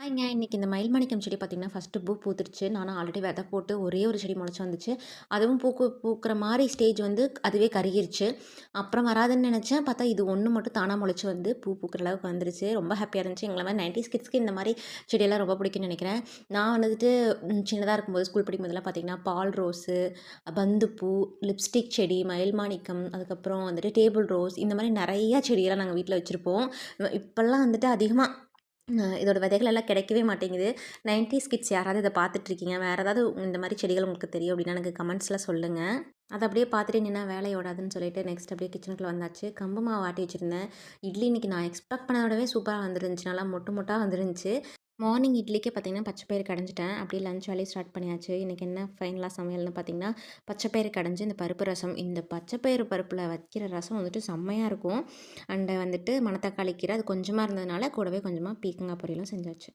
ஹாய்ங்க. இன்னைக்கு இந்த மயில் மாணிக்கம் செடி பார்த்தீங்கன்னா, ஃபர்ஸ்ட்டு பூ பூத்துருச்சு. நானும் ஆல்ரெடி விதை போட்டு ஒரே ஒரு செடி முளைச்சு வந்துச்சு. அதுவும் பூக்குற மாரி ஸ்டேஜ் வந்து அதுவே கருகிருச்சு. அப்புறம் வராதுன்னு நெனச்சேன். பார்த்தா இது ஒண்ணு மட்டும் தானா முளைச்சு வந்து பூ பூக்குற அளவுக்கு வந்துருச்சு. ரொம்ப ஹாப்பியா இருந்துச்சு. எங்கள மாரி 90ஸ் கிட்ஸ்க்கு இந்த மாரி செடியெல்லாம் ரொம்ப பிடிக்கும்னு நெனைக்கிறேன். நான் வந்துட்டு சின்னதா இருக்கும்போது ஸ்கூல் படிக்கும்போதெல்லாம் பார்த்தீங்கன்னா, பால் ரோஸு, பந்துப்பூ, லிப்ஸ்டிக் செடி, மயில் மாணிக்கம், அதுக்கப்புறம் வந்துட்டு டேபிள் ரோஸ் இந்த மாரி நெறைய செடியெல்லாம் நாங்க வீட்ல வச்சிருப்போம். இப்பல்லாம் வந்துட்டு அதிகமா இதோட விதைகள் எல்லாம் கிடைக்கவே மாட்டேங்குது. 90ஸ் கிட்ஸ் யாராவது இத பார்த்துட்ருக்கீங்க, வேற ஏதாவது இந்த மாரி செடிகள் உங்களுக்கு தெரியும் அப்படின்னா எனக்கு கமெண்ட்ஸ்ல சொல்லுங்க. அத அப்படியே பார்த்துட்டே நின்னா வேலை ஓடாதுன்னு சொல்லிட்டு நெக்ஸ்ட் அப்படியே கிச்சனுக்குள்ள வந்தாச்சு. கம்பு மாவு ஆட்டி வச்சிருந்தேன். இட்லி இன்னைக்கு நான் எக்ஸ்பெக்ட் பண்ணத விடவே சூப்பரா வந்துருந்துச்சு. நல்லா மொட்டு மொட்டா வந்துருந்துச்சு. மார்னிங் இட்லிக்கே பார்த்தீங்கன்னா, பச்சை பயிறு கடைஞ்சிட்டேன். அப்படியே லஞ்ச் வேலையும் ஸ்டார்ட் பண்ணியாச்சு. இன்னைக்கு என்ன ஃபைனலா சமையல்னு பார்த்தீங்கன்னா, பச்சை பயிறு கடைஞ்சு இந்த பருப்பு ரசம். இந்த பச்சை பயிறு பருப்புல வைக்கிற ரசம் வந்துட்டு செம்மையா இருக்கும். அண்ட் வந்துட்டு மணத்தக்காளி கீரை அது கொஞ்சமா இருந்ததுனால, கூடவே கொஞ்சமா பீர்க்கங்கா பொரியலும் செஞ்சாச்சு.